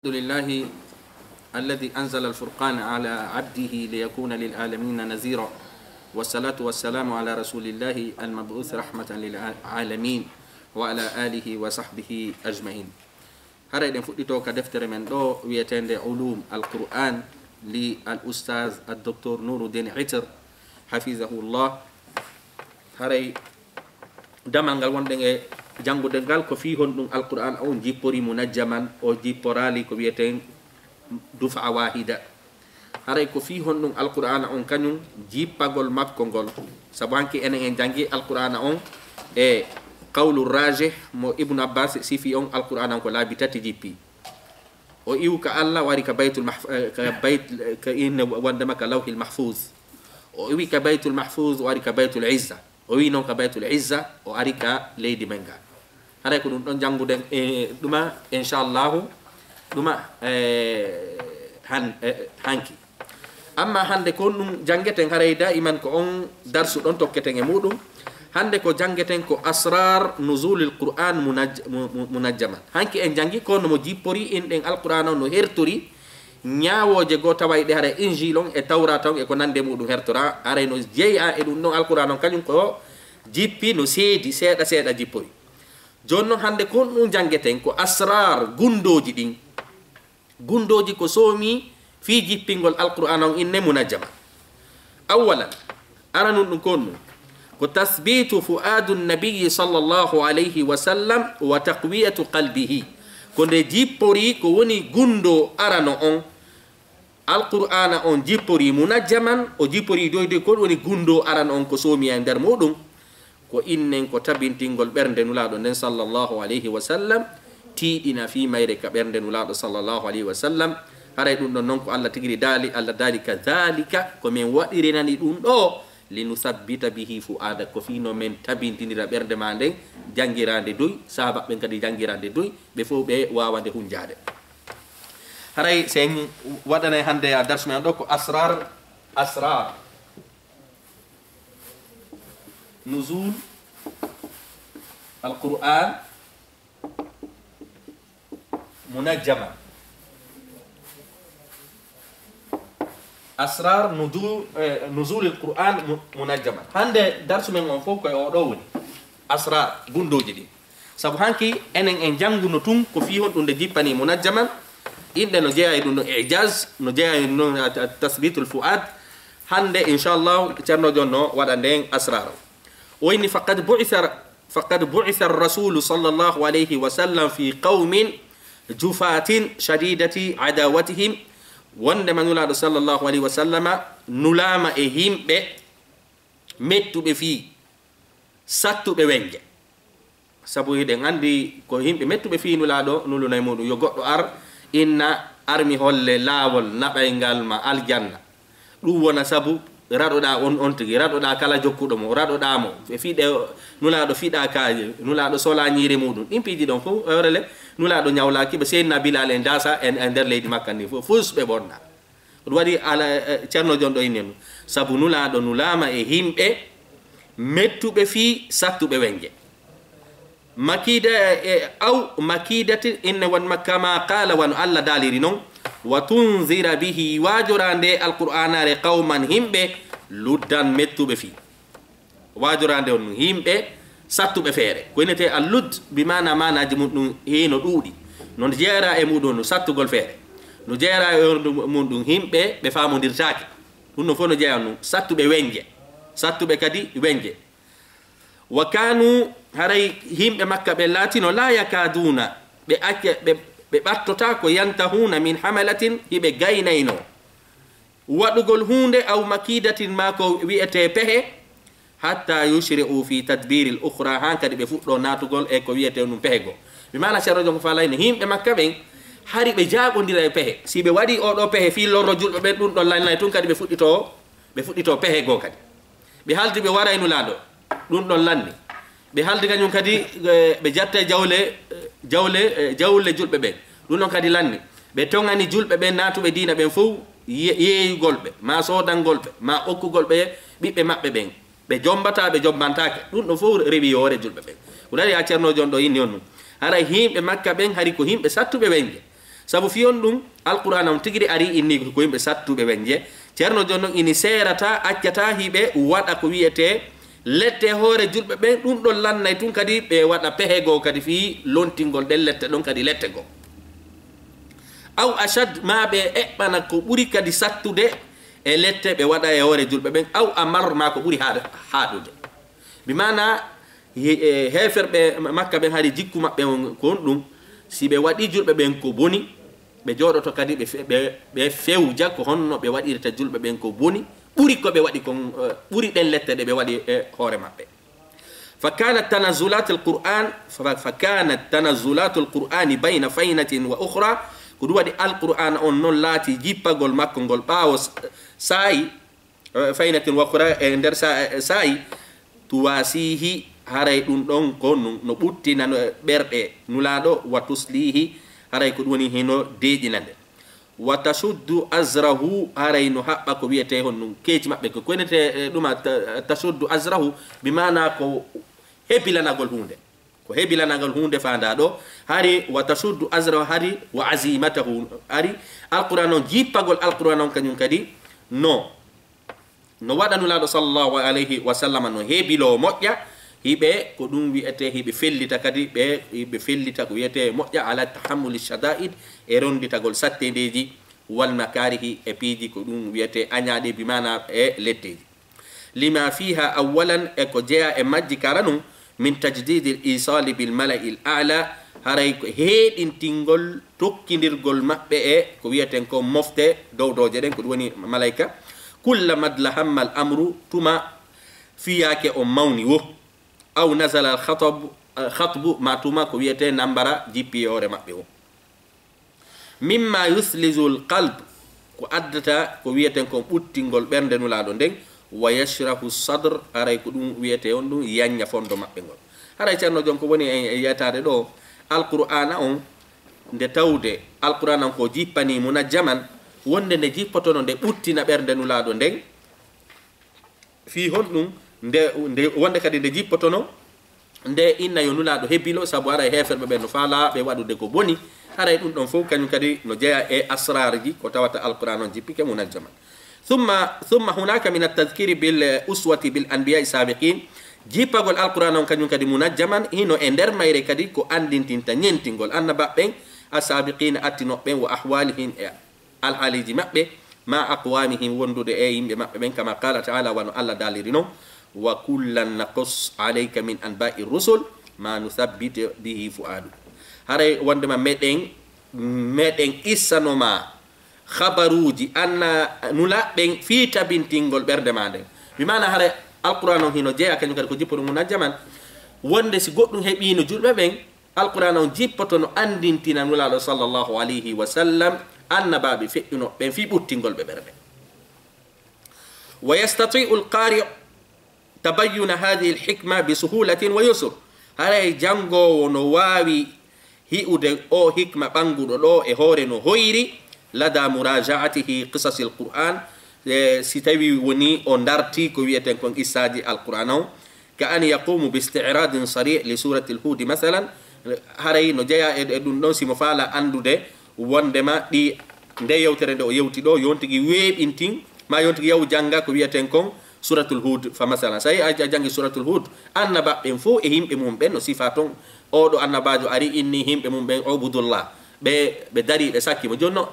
الحمد لله الذي أنزل الفرقان على عبده ليكون للعالمين نذيرا والصلاة والسلام على رسول الله المبعوث رحمة للعالمين وعلى آله وصحبه أجمعين. هذا فؤتو كدفتر من دو ويتند علوم القرآن للأستاذ الدكتور نور الدين عتر حفظه الله. هذا damal ngal wonde e jangude ngal ko fi hon dum alquran on jippori munajjaman o jipporali ko wieten dufa wahida. haray ko fi hon dum alquran on kanyum jippagol makko gol sabanki enen en jangi alquran on e qawlu rajih mo ibn abbas sifi on alquran ko labi tati jippi o iw ka allah wari ka baytul ka in wanda maka lawhil mahfuz o iwi ka baytul mahfuz wari ka baytul izza o wi non ka baytul izza o arika leydi menga. haray ko dum don jangude duma inshallah duma hanki amma hande ko dum jangeten haray daiman ko on darsu don tokketen e mudum. hande ko jangeten ko asrar nuzulil qur'an munajjaman. hanki en jangi ko no mo jippori in den alquran no hertori nyaawoje go tawayde hare injilon e tawrata e ko nande mudum hertora are no jeeya e dum no alquran kanyum ko jippi no seedi seeda seeda jippori. jonno hande ko dum jangeten ko asrar gundoji din gundoji ko somi fi jippingol alquran inne munajjama. awalan aranun dum konno ko tasbitu fuadun nabiyyi sallallahu alayhi wa sallam wa taqwiyatu qalbihi ko de jippori ko woni gundo arano on alqur'ana on jippori munajjaman o jippori doyde ko woni gundo arano on ko somi e der modum ko innen ko tabintingol bernde nulaado nden sallallahu alayhi wa sallam tiidina fi mayre ka bernde nulaado sallallahu alayhi wa sallam. haray dum don non ko Allah tigiri dali Allah dali kadhalika ko men wadirinani dum do linusabbita bihi fuada ko fino men tabintindira bernde ma nden jangirande doy sahaba ben kadi jangirande doy be fo be wawande hunjade. haray sen wadana hande a darsu men do ko asrar nuzul alquran munajjama. asrar nuzul alquran munajjama hande darsu men on foko e o do woni asrar gundoji di sabu hanki enen en janguno tun ko fi hon dum de jippani munajjaman inde no jeeya dum no ijaz no jeeya no tasbitul fuad. hande inshallah cerno jonno wada den asrar وإن فقد بعث الرسول صلى الله عليه وسلم في قوم جفاة شديدة عداوتهم وندما نولاد صلى الله عليه وسلم نلام إهم متو بفي ساتو بوينجة sabu hiden andi ko himbe mettu be fi nulado nulu nay modu yo goddo inna armi holle lawol nabaygal ma aljanna dum wona sabu radoda on tigi radoda kala jokkudo mo radoda mo be fiide nulado fiida kaaje nulado sola nyire mudum impiji don fu rele nulado nyawlaki be seyna bilal en dasa en der leydi makka ni fus be bonna wadi ala cerno jondo inen sabu nulado nulama e himbe mettube fi sattube wenje makida aw makidati inna wan makama qala wan alla daliri non wa tunzira bihi wajurande alqur'ana qauman himbe luddan mettube fi wajurande on himbe sattube fere ko inete allud bi mana manaji mudum heno dudi non jeera e mudum sattugol fere no jeera e mudum himbe be famondirtaake dum no fono jeeyanu sattube wenje sattube kadi wenje. wa kanu haray himbe makka be latino la yakaduna be acce be battota ko yantahuna min hamalatin hibe gaynayno wadugol hunde aw makidatin ma ko wi'ete pehe hatta yushri'u fi tadbir al-ukhra hankadi be fuddo natugol e ko wi'ete num pehego bi mana sharro ko falayne himbe makka ben hari be jagondira e pehe si be wadi o do pehe fi lorro julbe ben dum don laynay tun kadi be fuddito pehego kadi be haldi be warayno lado dum don lanni be haldi kanyum kadi be jatta jawle julbe ben dum non kadi lanni be tongani julbe ben natube diina ben fu yeeyugolbe ma sodangolbe ma okkugolbe bibbe mabbe ben be jombata be jombantake dum no fu rewi yore julbe ben udari a cerno jondo inni on hara himbe makka ben hari ko himbe sattube wenje sabu fiyon ɗum alqur'an on tigiri ari inni ko yimɓe sattuɓe ɓen je ceerno jon noon ini seerata accata hiɓe waɗa ko wiyete lette hoore julɓe ɓen ɗum ɗon lannay tun kadi ɓe waɗa pehego kadi fi lontingol ɗen lette ɗon kadi lette go aw ashad ma ɓe eɓɓana ko ɓuri kadi sattude e lette ɓe waɗa e hoore julɓe ɓen aw amar ma ko ɓuri haɗude mi mana heferɓe makka ɓen haari jikku maɓɓe ko on ɗum si ɓe waɗi julɓe ɓen ko boni ɓe jooɗoto kadi ɓe fewja ko honno ɓe waɗirta julɓe ɓen ko boni ɓuri ko ɓe waɗi kon ɓuri ɗen lette ɗe ɓe waɗi e hoore maɓɓe فكانت تنزلات القرآن بين فينة وأخرى كدوا دي القرآن أن نلاتي جيبا غول مكو غول باو ساي فينة وأخرى اندر ساي تواسيه haray ɗum ɗon ko no ɓuttina no ɓerɗe nulaɗo wa tuslihi haray ko ɗum woni heno deeƴinande wa tasuddu azrahu haray no haɓɓa ko wiyete hon ɗum keeci maɓɓe ko konete ɗuma tasuddu azrahu bimana ko hebilanagol hunde ko hebilanagol hunde fanda ɗo hari wa tasuddu azrahu hari wa azimatahu ari alquran on jippagol alquran on kañum kadi no waɗa nulaɗo sallllahu alayhi wa sallam no heebilo moƴƴa hiɓe ko ɗum wiyete hiɓe fellita kadi hiɓe fellita ko wiyete moƴƴa ala tahammuli shada'id e ronditagol sattedeji wal makarihi e piiji ko ɗum wiyete añaɗe bimana e letteji lima fiha awalan e ko jeeya e majji kara ɗum min tajdidi l isali bil mala'i l ala haray ko heɗintingol tokkidirgol maɓɓe e ko wiyeten ko mofte dowdoje ɗen ko ɗum woni malaika kulla madla hamma l amru tuma fiyake o mawni wo aw nasala alkhatbu ma tuma ko wiyete nambara jippi hoore maɓɓe o mimma yuslisu lqalb ko addata ko wiyeten kon ɓuttingol ɓernde nulaɗo nden wa yashrahu sadre haray ko ɗum wiyete on ɗum yanña fondo maɓɓe ngol haray ceerno jon ko woni e yeytade ɗo alqur'ana on nde tawde alqur'ana on ko jippani munajjaman wonde nde jippotono nde ɓuttina ɓernde nulaɗo nden fi hon ɗum nde wonde kadi nde jippotono nde inna yo nulaɗo hebbilo saabu ara e heferɓe ɓe no faala ɓe waɗude ko boni haray ɗum ɗon fof kañum kadi no jeeya e asrar ji ko tawata alquran on jippike munajjaman thumma hunaka min altadkiri bil uswati bil anbiya'i sabiqin jippagol alquran on kañum kadi munajjaman hino e nder mayre kadi ko andintinta ñentingol annabaɓɓen asabiqina attinoɓɓen wa ahwalihim e alhaaliji maɓɓe ma aqwamihim wondude e yimɓe maɓɓe ɓen kama qala taala wano allah daliri noon wa kullan naqus alayka min anba'i rusul ma nuthabbit bihi fu'adu haray wondema meɗen issanoma habaruji anna nulaɓɓen fi tabintingol ɓerde ma nden bimana haray alquran on hino jeeya kañum kadi ko jippoto munajjaman wonde si goɗɗum heeɓino julɓe ɓen alquran on jippoto no andintina nulaɗo sallllahu alayhi wa sallam annabaɓe feƴƴuno ɓen fi ɓuttingol ɓe ɓerde wa yastatiu lqari tabayyuna hadihi lhikma bisuhulatin wa yusr haray jangowo no wawi hi'ude o hikma ɓanguɗo ɗo e hoore no hoyri lada murajaatihi qisasi lqur'an si tawi woni o darti ko wiyeten kon qissaji alqur'an on ka an yaqumu bi isti'radin sari' li surati lhudi mathalan haray no jeeya e ɗum ɗon simo faala andude wondema ɗi nde yewtere nde o yewti ɗo yontigi weeɓintin ma yontigi yaw janga ko wiyeten kon suratul hud fa masalan sayi a jangi suratul hud annabaɓen fof e yimɓe mum ɓen no sifa toon oɗo annabajo ari inni yimɓe mum ɓen ubudullah ɓe dari ɓe sakkimo jonno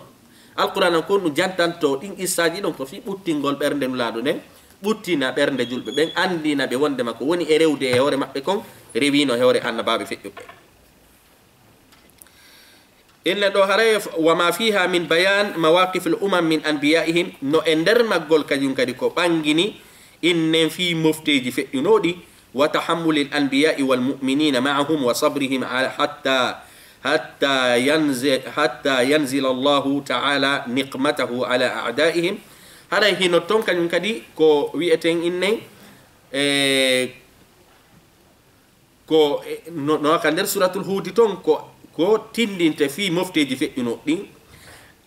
alquran on kon ɗum jantanto ɗin qissaji ɗon ko fi ɓuttingol ɓernde nulaɗo nden ɓuttina ɓernde julɓe ɓen andina ɓe wondema ko woni e rewde e hoore maɓɓe kon rewino e hoore annabaɓe feƴƴuɓe inne ɗo haray wama fiha min bayan mawaqif l umam min anbiyaihim no e nder maggol kañum kadi ko ɓangini innen fi mofteji feƴƴunoɗi wa tahammuli l anbiya'i walmuminina maahum wa sabrihim hatta yanzila allahu taala niqmatahu ala a'daihim haray hino toon kañum kadi ko wiyeten innen ko noka nder suratul hudi toon ko tindinte fi mofteji feƴƴuno ɗin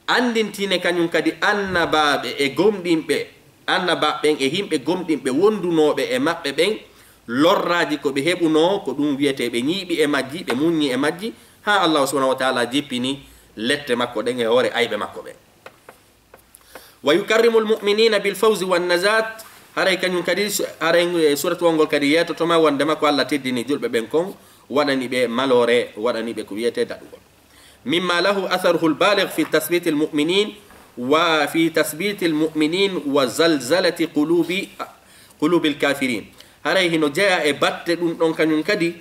andintine kañum kadi annabaɓe e gomɗinɓe annabaɓen e yimɓe gomɗinɓe wondunoɓe e maɓɓe ɓen lorraji ko ɓe heɓuno ko ɗum wiyete ɓe ñiiɓi e majji ɓe muññi e majji ha allahu subhanahu wa taala jippini lette makko ɗen e hoore ayɓe makko ɓen. Wa yukarrimu lmuminina bilfawzi wannajat, haray kañum kadi haray suratu wongol kadi yetotoma wondema ko Allah teddini julɓe ɓen kon waɗani ɓe malore, waɗani ɓe ko wiyete daɗugol. Mimma lahu atharuhu lbaligh fi tathbit almuminin wa fi tathbit almuminin wa zalzalati qulubi alkafirin. haray hino jeya e batte ɗum ɗon kañum kadi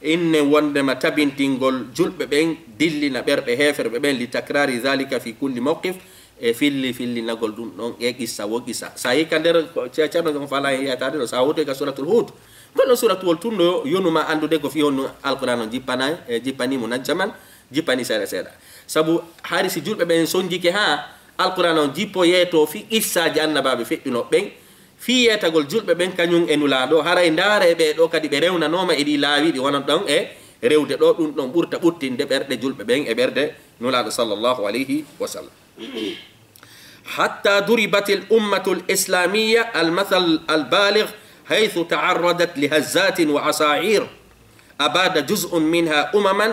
inne wondema tabintingol julɓe ɓen dillina ɓerɓe heferɓe ɓen li takrari dhalika fi kulli mawqif e fillinagol ɗum ɗon e qissa wo qissa. Sa yika nder ceerno ko fala yeyatade ɗo sa wotoy ka suratul hud gonɗo suratuwol tun ɗo yonuma andude ko fi honno alquran o jippani munajjaman, jippani seeɗa seeɗa. Sabu hari si julɓe ɓen sonjike ha alquran o jippo yeeto fi qissaji annabaɓe feƴƴunoɓe ɓen fi yetagol julɓe ɓen kañum e nulaɗo haray ndaare ɓe ɗo kadi ɓe rewnanoma e ɗi laawi ɗi wonan ɗon e rewde ɗo ɗum ɗon ɓurta ɓuttinde ɓerɗe julɓe ɓen e ɓerde nulaɗo sallllahu alayhi wa sallam. حتى ضربت الأمة الإسلامية المثل البالغ حيث تعرضت لهزات وعصاعير أباد جزء منها أمما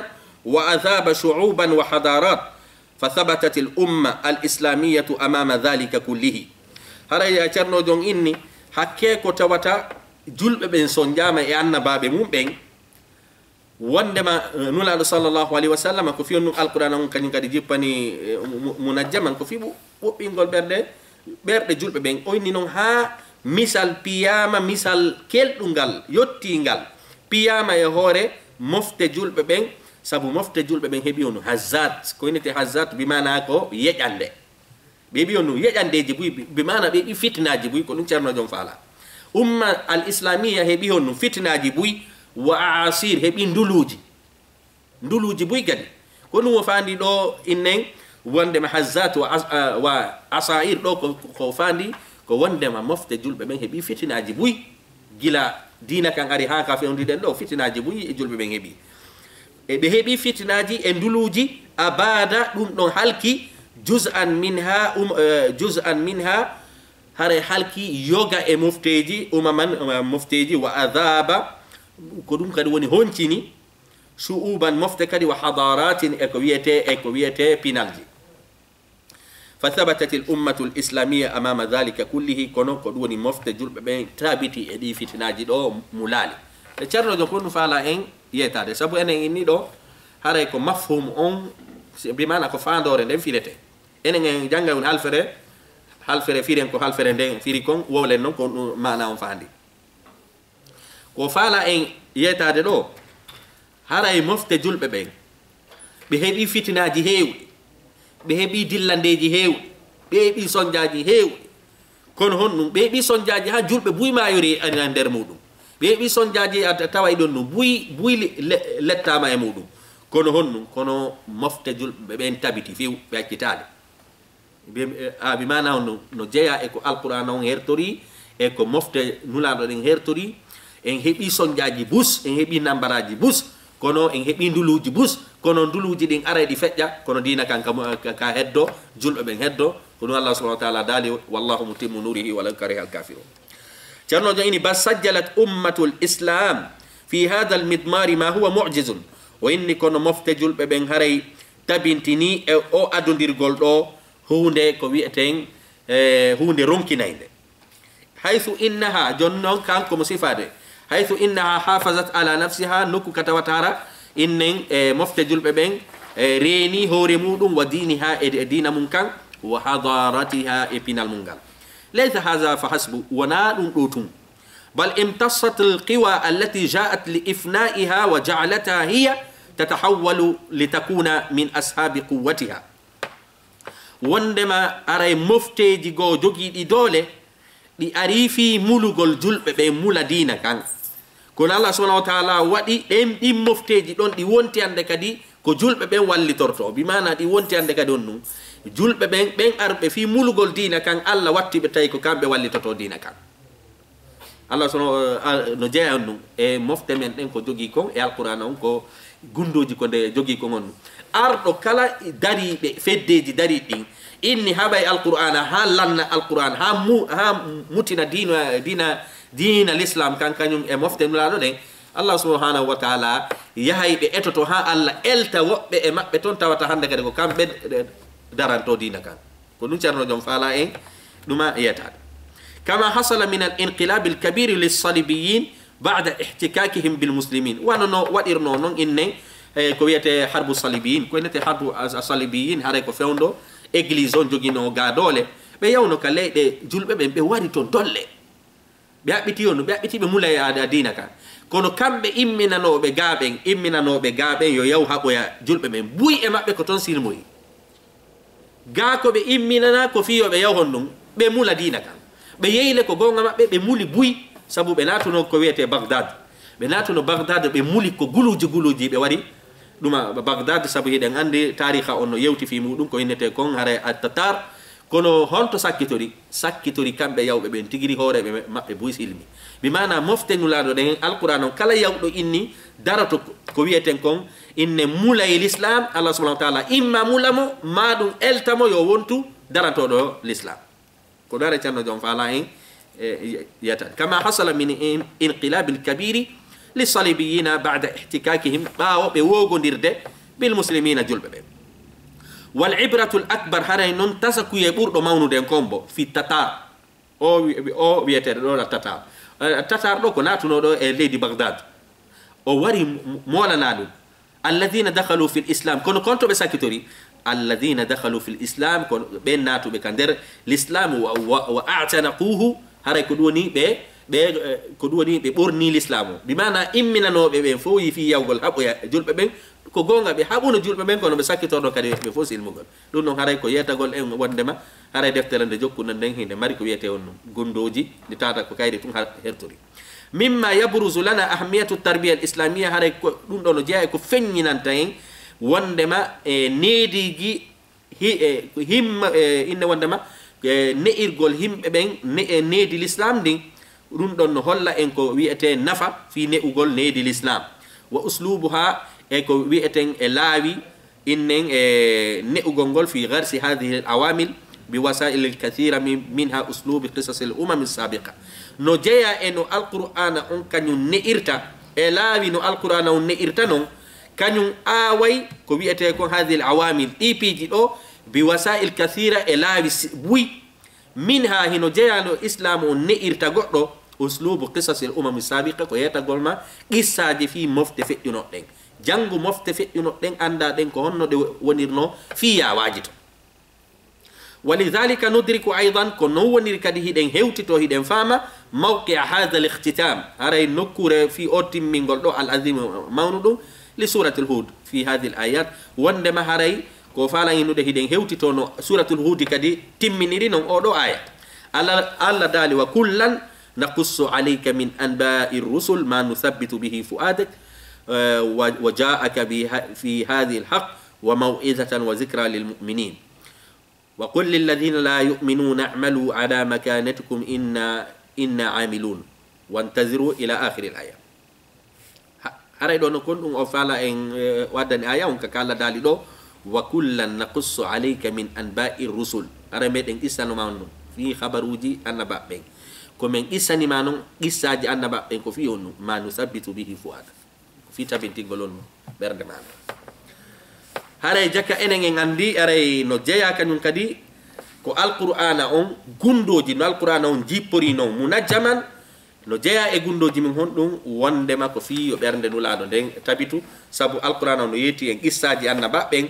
وأذاب شعوبا وحضارات فثبتت الأمة الإسلامية أمام ذلك كله. هذا يا ترنو جون إني حكيكو توتا جلب بن سنجام أن باب مبين وندما نولا صلى الله عليه وسلم كفي القرآن كان قد جيبني منجما كفي بينغول بerde julɓe ɓen oyni noon ha misal piyama misal kelɗungal yottingal piyama e hoore mofte julɓe ɓen sabu mofte julɓe ɓen heeɓi onu hazat ko inete hazat bimana ko yeƴande ɓeɓi onu yeƴandeji buy bimana ɓeɓi fitnaji buy ko ɗum ceerno joom faala umma al islamia heeɓi honno fitnaji buy wa asir heeɓi nduluji buy kadi ko ɗum o fandi ɗo innen wondema hazzat wa asair ɗo ko fandi ko wondema mofte julɓe ɓen heeɓi fitinaji buy gila dina kan ari ha ka fewdiɗen ɗo fitinaji buy e julɓe ɓen heeɓi e ɓe heeɓi fitinaji e nduluji abada ɗum ɗon halki juz'an minha hare halki yoga e mofteji umaman mofteji wa adaba ko ɗum kadi woni honcini shu'uban mofte kadi wa hadaratin e ko wiyete pinalji. فثبتت الأمة الإسلامية أمام ذلك كله كونو كدوني مفت جلب بين تابتي إدي في تناجي دو مولالي تشارلو دو كونو فالا إن يتادي سابو إنن إني دو هاري كو مفهوم أون بمعنى كو فاندور إن فيلتي إنن جانغا ون halfere firen ko halfere nden firi kon wowlen non ko mana on fandi ko fala en yetade do haray mofte julbe ben be hebi fitinaji heewdi be hebi dillandeji heewdi be hebi sonjaaji heewdi kono honnum be hebi sonjaaji ha julbe buyma yori ana nder mudum be hebi sonjaaji taway don no buy lettama e mudum kono honnum kono mofte julbe ben tabiti fiw be accitade bi mana no jeya e ko alquran on hertori e ko mofte nulado den hertori en hebi sonjaaji bus en hebi nambaraji bus kono en hebi nduluji bus kono nduluji din araydi fejja kono dina kan ka heddo julbe ben heddo kono Allah subhanahu wa ta'ala dali wallahu mutimmu nurihi wa lan kariha al-kafirun. Cerno joni bas sajjalat ummatul islam fi hadha al-midmar ma huwa mu'jizun wa inni kono mofte julbe ben haray tabintini e o adondirgol do hunde ko wi'eten hunde ronkinayde haythu innaha jonnon kanko mo sifade haythu innaha hafazat ala nafsiha nokku katawatara innen mofte julɓe ɓen reeni hoore muɗum wa diniha e dina mum kan wa hadaratiha e pinal mum ngal laysa hadha fa hasbu wona ɗum ɗo tum bal imtassat alqiwa allati ja'at li ifna'iha wa ja'alataha hiya tatahawwalu litakuna min ashabi quwwatiha wondema aray mofteji goo jogiiɗi doole ɗi arifi mulugol julɓe ɓe mula dina kan kono Allah subhanahu wa ta'ala waɗi ɗin mofteji ɗon ɗi wonti hande kadi ko julɓe ɓen wallitorto bi mana ɗi wonti hande kadi on ɗum julɓe ɓen arɓe fi mulugol dina kan Allah wattiɓe tawi ko kamɓe wallitoto dina kan Allah subhanahu no jeeya on ɗum e mofte men ɗen ko jogii kon e alqur'an on ko gundoji ko nde jogii kon on ɗum arɗo kala dariɓe feddeji dariɗ ɗin inni haɓay alqur'ana ha lanna alqur'an ha mutina dina l'islam kan kañum e mofte nulaɗo ɗen Allah subhanahu wa ta'ala yahay be etoto ha Allah elta wobbe e mabbe ton tawata hande kadi ko kambe daranto dina kan ko dum cerno jom fala en duma yata kama hasala min al-inqilab al-kabir lis-salibiyyin ba'da ihtikakihim bil muslimin wano no wadirno non inne ko wiete harbu salibiyyin ko nete harbu salibiyyin hare ko fewndo église on jogino ga dole be yawno ka leyde julbe be wari ton dolle be abiti on be abiti be mulay ada dina kan kono kambe imminanobe gaaben yo yaw haboya julbe men buy e mabbe ko ton silmoy ga ko be imminana ko fiyo be yaw honnum be mula dina kan be yeyle ko gonga mabbe be muli buy sabu be natuno ko wiete Baghdad be natuno Baghdad be muli ko guluji be wari duma Baghdad sabu hiden andi tarikha onno yewti fi mudum ko innete kon hare at-Tatar kono honto sakkitori kambe yawbe ben tigiri hore be mabbe buy silmi bi mana moftenu lado den alquran on kala yawdo inni darato ko wieten kon inne mulay l'islam Allah subhanahu wa ta'ala imma mulamo madum eltamo yo wontu darato do l'islam ko dara tanno jom fala en yata kama hasala min inqilab al-kabir للصليبيين بعد احتكاكهم باو بوغونديرده بالمسلمين جلبه والعبره الاكبر هرين تسكو يبردو ماونو دين كومبو في التتار او بيتر دو التتار دو كناتو دو ليدي بغداد او وري مولانادو الذين دخلوا في الاسلام كنتو بساكيتوري الذين دخلوا في الاسلام بين ناتو بكندر الاسلام واعتنقوه هري كدوني be borni l'islam bi mana imminanobe be fo yi fi yawgol habo ya julbe ben ko gonga be habuno julbe ben kono be sakkitordo kadi be fo silmugol dum non haray ko yetagol en wondema haray deftere de jokku nan den hinde mari ko wiete on gondoji di tata ko kayde tun hertori mimma yabruzu lana ahmiyatu at-tarbiyya al-islamiyya haray ko dum don jeey ko fenninanta en wondema needigi himma inna wondema neirgol himbe ben needi l'islam din dum don holla en ko wiete nafa fi neugol needi l'islam wa uslubuha e ko wieten e laawi innen neugol gol fi gharsi hadhihi al-awamil bi wasail al-kathira minha uslub qisas al-umam as-sabiqa no jeya eno al-qur'ana on kanyum neirta e laawi no al-qur'ana on neirta non kanyum away ko wiete ko hadhihi al-awamil ipiji do bi wasail kathira e laawi buy minha hino jeya no islam on neirta goddo uslubu qisas al-umam as-sabiqa ko yeta golma qissaaji fi mofte feƴƴuno den jangu mofte feƴƴuno den anda den ko honno de wonirno fi ya wajito walidhalika nudriku aidan ko no wonir kadi hiden hewtito hiden fama mawqi' hadha al-ikhtitam aray nokure fi otimmingol do al-azim mawnudum li surati al-hud fi hadhihi al-ayat wonde ma haray ko fala hinude hiden hewtito no surati al-hud kadi timminiri non o do ayat alla dali wa kullan نقص عليك من أنباء الرسل ما نثبت به فؤادك وجاءك في هذه الحق وموعظة وذكرى للمؤمنين وقل للذين لا يؤمنون اعملوا على مكانتكم إنا عاملون وانتظروا إلى آخر الآية هذا دون كن أفعل إن ودن آية وكالا دالي دو وكلا نقص عليك من أنباء الرسل هذا ميت إن إسانو مانو في خبروجي أنباء بين komen isani manon issaji annaba ben ko fi onnu ma nusabbitu bihi fuada fi tabinti golon berde man hare jaka enen en andi are no jeya kanyum kadi ko alqur'ana on gundoji no alqur'ana on jippori non munajjaman no jeya e gundoji min hondum wonde ma ko fi yo berde nulado den tabitu sabu alqur'ana no yeti en issaji annaba ben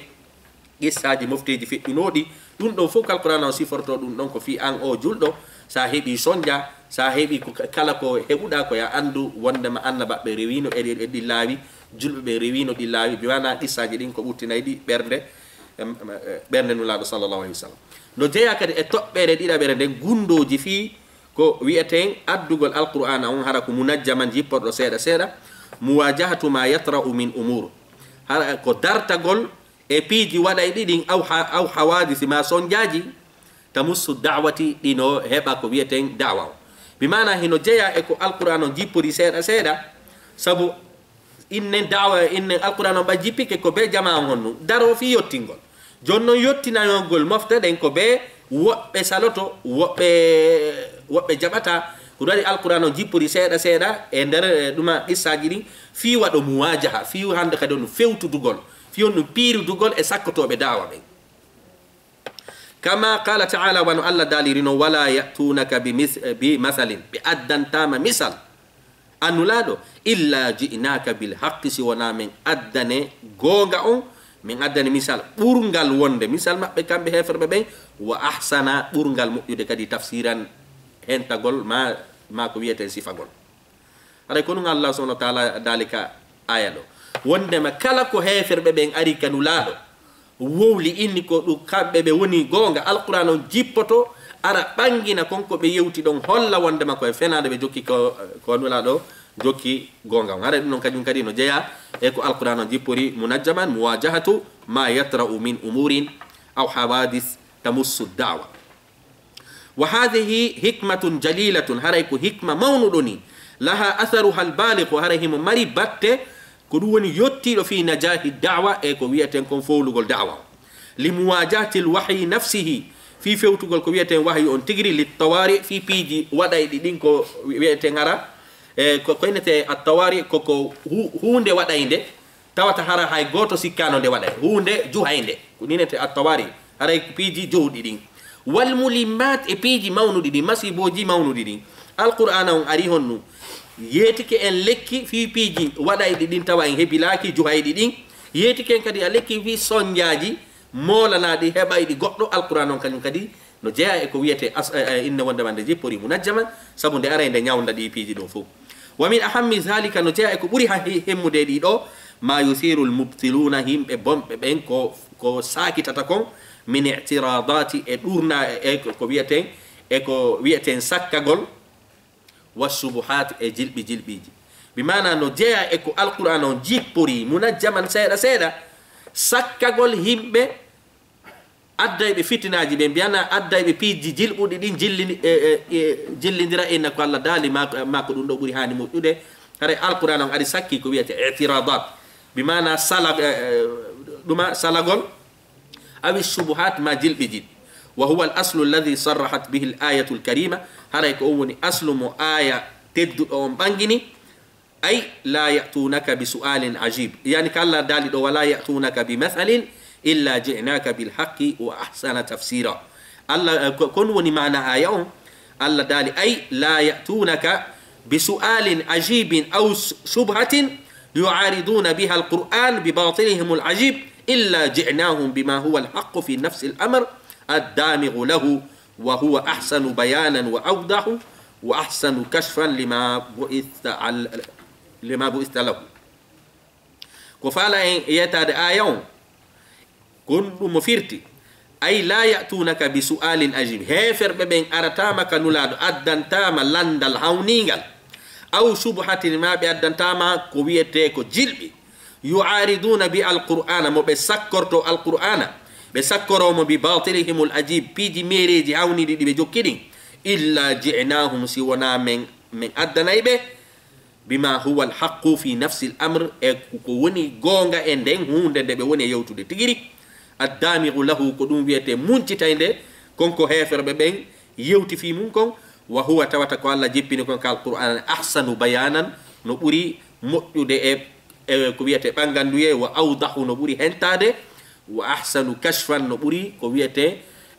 issaji mofteji feddinodi dum do fok alqur'ana on siforto dum don ko fi an o juldo sa hebi sonja sa hebi kala ko hebuda ko ya andu wonde ma annaba be rewino e di laawi julbe be rewino di laawi bi wana isaji din ko buttinaydi berde no laado sallallahu alaihi wasallam no jeya kadi e tobbere dida bere den gundoji fi ko wi'eten addugol alqur'ana on hara ko munajjaman jippordo seeda muwajahatu ma yatra'u min umur hara ko dartagol e piiji waday didin aw hawadith ma sonjaji tamussu da'wati dino heba ko wi'eten da'wa bimana hino jeya e ko alqur'ano jippori seeda sabu innen da'wa innen alqur'ano ba jippike ko be jama honnu daro fi yottingol jonno yottinayogol mofta den ko be wobbe saloto wobbe jabata ko waɗi alqur'an o jippori seeɗa seeɗa e nder ɗuma qissaji ɗi fi waɗo muwajaha fi hande kadi on fewtudugol fi on ɗum piiridugol e sakkotoɓe dawa ɓen kama qala taala wano allah dalirino wala yatunaka bi mathalin ɓe addantama misal annulaɗo illa ji'naka bil haqqi si wona min addane gonga on min addane misal ɓurgal wonde misal maɓɓe kamɓe heferɓe ɓen wa ahsana ɓurgal moƴƴude kadi tafsiran hentagol ma ko wiyeten sifagol haɗay ko ɗum allah subhanahu wa taala dalika aya ɗo wondema kala ko heferɓe ɓen ari kanulaɗo wowli inni ko ɗum kamɓe ɓe woni gonga alquran on jippoto ara ɓangina konko ɓe yewti ɗon holla wondema koye fenade ɓe jokki ko nulaɗo jokki gonga on haɗa ɗum noon kañum kadi no jeeya e ko alquran on jippori munajjaman muwajahatu ma yatra'u min umurin aw hawadis tamussu dawa wa hadihi hikmatun jalilatun haray ko hikma mawnuɗo ni laha atharuha albaliqu haray himo mari batte ko ɗum woni yottiɗo fi najahi dawa e ko wiyeten kon fowlugol dawa li muwajahati lwahyi nafsihi fi fewtugol ko wiyeten wahyi on tigiri littawari fi piiji waɗayɗi ɗin ko wiyeten hara e ko koynete attawari koko hunde waɗayde tawata hara hay goto sikkano nde waɗay hunde juhayde ko ninete attawari haray piiji jowɗi ɗin walmulimmat e piiji mawnuɗi ɗin masiboji mawnuɗi ɗin alqur'ana on ari honnu yeetike en lekki fi piiji waɗayɗi ɗin tawa en hebilaki juhayɗi ɗin yeetike en kadi a lekki fi sonjaji molanaɗi heɓayɗi goɗɗo alquran on kañum kadi no jeeya e ko wiyete inne wondema nde jippori munajjaman saabu nde ara nde ñawda ɗi piiji ɗo fof wa min ahammi zalika no jeeya e ko ɓuuri ha hemmude ɗi ɗo ma yuthiru lmubtiluna himɓe bonɓe ɓen ko sakitata kon min itiradati e ɗurna e ko wiyeten eko wiyeten sakkagol wasubuhat e jilɓi jilɓiji bimana no jeeya e ko alquran on jippori munajjaman seeɗa seeɗa sakkagol himɓe addayɓe fitinaji ɓe mbiyana addayɓe piiji jilɓuɗi ɗin jillidira inna ko allah daali ma ko ɗum ɗo ɓuuri hani moƴƴude haray alquran on ari sakki ko wiyete itiradat bimana ɗuma salagol awi subuhat ma jilɓi jiɗ wa huwa al aslu alladi sarrahat bihi l ayatu lkarima haray ko on woni aslu mo aya tedduɗo on ɓangini ay la yatunaka bi su'alin ajib yani ko allah daali ɗo wala yatunaka bi mathalin illa ji'naka bilhaqqi wa ahsana tafsira allah kon woni mana aya on allah daali ay la yatunaka bi su'alin ajibin aw shubhatin yu'ariduna biha alquran bi batilihim alajib illa ji'nahum bima huwa alhaqqu fi nafsi al-amr الدامغ له وهو أحسن بيانا وأوضح وأحسن كشفا لما بؤث له كفالا يتاد آيون كن مفيرتي أي لا يأتونك بسؤال أجيب هفر ببين أرتامك نولاد أدن تاما لندل هونيغل أو شبهة ما بأدن تاما كويتيكو جلبي يعارضون بالقرآن مبسكرتو القرآن بسكرهم بباطلهم الأجيب بيجي ميريجي هوني دي بجوكيدين إلا جعناهم سيونا من أدنايبه بما هو الحق في نفس الأمر كوني غونغا اندين هون دي بوني يوتو دي تيجري الدامغ له كدوم بيته منتي تاينده كونكو هيفر ببين يوتي في منكم وهو تواتكو الله جيبيني كون كالقرآن أحسن بيانا نبوري مؤيده كوبيته بانغاندوية وأوضح نبوري هنتاده وأحسن كشفا نبوري كوبيته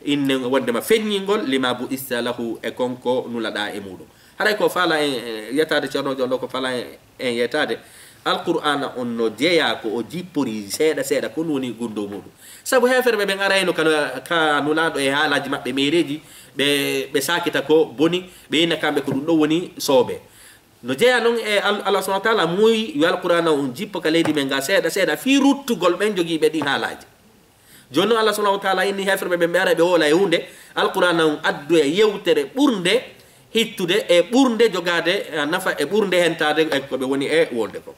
إن وندما فنينغول لما بؤث له كونكو نولادا إمودو haray ko fala en yetade ceerno jollo ko fala en yetade alqur'ana on no jeeya ko o jippori seeɗa seeɗa ko woni gundo muɗum sabu heferɓe ɓe arayno ka nulaɗo e haalaji maɓɓe mereji ɓe sakita ko boni ɓe yinna kamɓe ko ɗum ɗo woni sooɓe no jeeya noon e allah subahana wa taala muy yo alqur'ana on jippo ka leydi men ga seeɗa seeɗa fi ruttugol ɓen jogiiɓe ɗin haalaji joni noon allah subahana wa taala inni heferɓe ɓe ara ɓe woola e hunde alqur'ana on addu e yewtere ɓurde hittude e ɓurde jogade nafa e ɓurde hentade e koɓe woni e wolde ko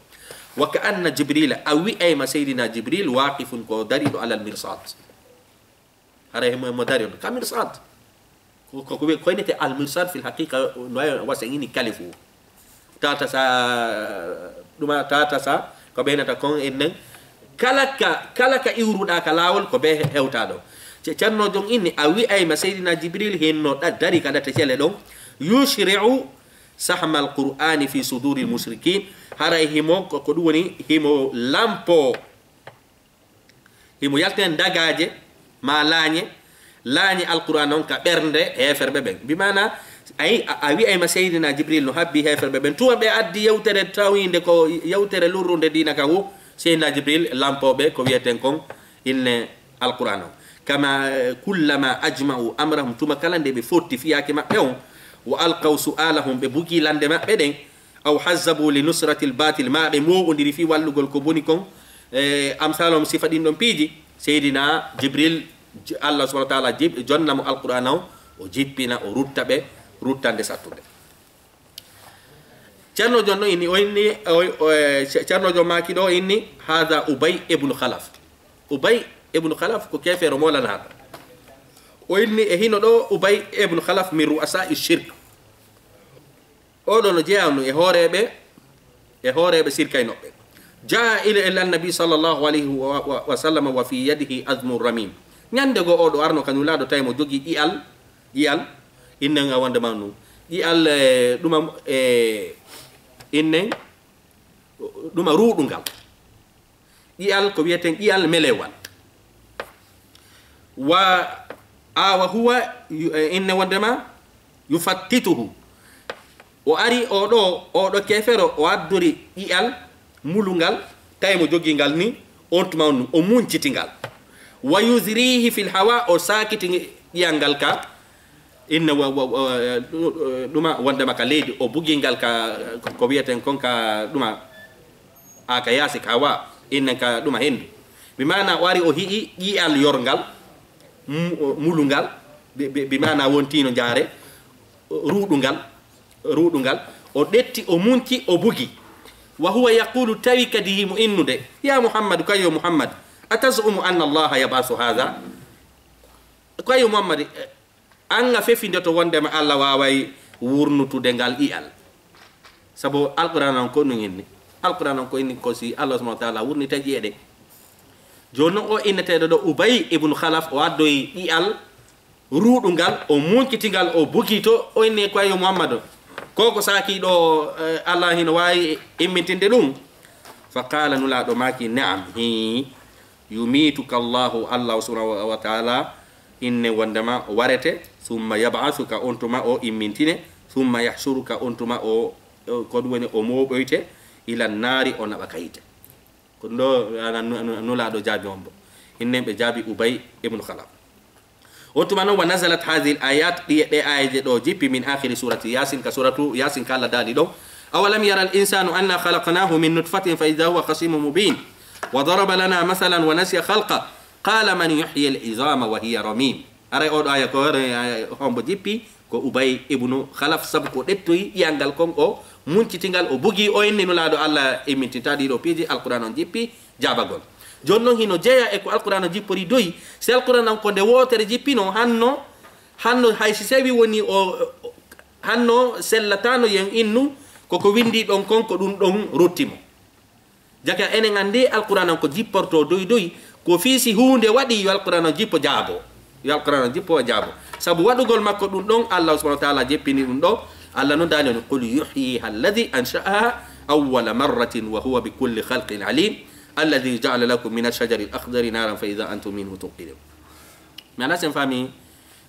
wa ka anna jibrila a wi'ayma seydina jibril waqifun ko dariɗo alal mirsad hara mo dari on ka mirsad ko koynete al mirsad fil haqiqa no wasa ini kalifu tata sa ko ɓeynata kon ennen kala ka iwruɗa ka lawol ko ɓe hewta ɗo ceerno jon inni a wi'ayma seydina jibril henno dari kaɗata cele ɗon yushri'u sahma alqur'ani fi suduri almushrikin haray himo ko ɗum woni himo lampo himo yalten dagaje ma laañe alquran on ka ɓernde heferɓe ɓen bimana ay a wi'ayma seydina jibril no habbi heferɓe ɓen tuma ɓe addi yewtere tawinde ko yewtere lurrude dina ka hu seydina jibril lampoɓe ko wiyeten kon inne alquran on kama kullama ajma'u amrahum tuma kala nde ɓe fotti fiyake maɓɓe on wa alqaw su'alahum ɓe bugi lande maɓɓe ɗen aw hazzabu li nusrati lbatil ma ɓe mo'odiri fi wallugol ko boni kon amsalom sifa ɗin ɗon piiji seydina jibril Allah subhanahu wa ta'ala jonnamo alquran o o jippina o rutta ɓe ruttande sattude ceernojo no inni o inni ceernojo maki ɗo inni hada ubay ibnu khalaf ubay ibnu khalaf ko kefero molanaɗo o inni e hino ɗo ubay ibnu khalaf min ru'asa shirk oɗo no jeyamno e hooreɓe sirkaynoɓe jaa ila annabi sallllahu alayhi wa sallam wa fi yadihi azmu ramim ñande go oɗo arno kañum laaɗo tawi mo jogui ƴi'al innen a wonde man num ƴi'al ɗuma innen ɗuma ruuɗungal ƴi'al ko wiyeten ƴi'al melewal wa huwa inne wondema yufattituhu o ari oɗo kefero o addori ƴi'al mulungal tawi mo jogui ngal ni on tuma on o muncitingal wa yusrihi fil hawa o sakiti ƴiyal ngal ka inne ɗuma wondema ka leydi o bugingal ka ko wiyeten kon ka ɗuma aka yaasi ka wa innen ka ɗuma hendu bimana o ari o hi'i ƴi'al yorngal mulungal bimana wontino jaare ruuɗungal o ɗetti o munci o bugi wa huwa yaqulu tawi kadi himo innude ya muhammadu kayo muhammad atazumu anna allaha yabasu hadha kayo muhammad anga fefinde to wondema allah waway wurnutude ngal ƴi'al sabu alquran on ko ɗum inni alquran on ko inni ko si allah subhanahu wa taala wurnita ƴi'e joni noon o inneteɗo ɗo ubay ibnu khalaf o addoyi ƴi'al ruuɗungal o munkitingal o bugi to o inni kayo muhammadu koko saki ɗo allah hino wawi immintinde ɗum fa qala nulaɗo maki naam hi yumituka allahu allah subhanahu wa taala inne wondema o warete summa yab'athuka on tuma o immintine summa yahshuruka on tuma o ko ɗum woni o moɓoyte ila naari o naɓa kayite ko ɗum ɗo nulaɗo jaabi on bo innen ɓe jaabi ubay ibnu khalaf وتما نو ونزلت هذه الآيات دي آية دو جيب من آخر سورة ياسين كسورة ياسين قال دالي دو أولم يرى الإنسان أنا خلقناه من نطفة فإذا هو خصيم مبين وضرب لنا مثلا ونسي خلقه قال من يحيي العظام وهي رميم أرى أود آية كور هم بجيبي كو أبي ابن خلف سبكو دتوي يانغال كون أو منتي تنغال أو بوغي أو إني نولادو الله إمين تنتادي دو بيجي القرآن جيبي جابغون jonnon hino jeya e ko alqur'ana jippori doyi si alqur'ana ko nde wotere jippino hanno hay si sewi woni o hanno sellatano yen innu koko windi ɗon kon ko ɗum ɗon rottimo jaka enen andi alqur'ana ko jipporto doyi ko fiisi hunde waɗi yo alqur'ana jippo jaabo sabu waɗugol makko ɗum ɗon allah subhanahu wa ta'ala jeppini ɗum ɗo allah no dani on qul yuhyiha alladhi ansha'aha awwala marratin wa huwa bikulli khalqin alim الذي جعل لكم من الشجر الأخضر نارا فإذا أنتم منه توقدون ما ناسن فامي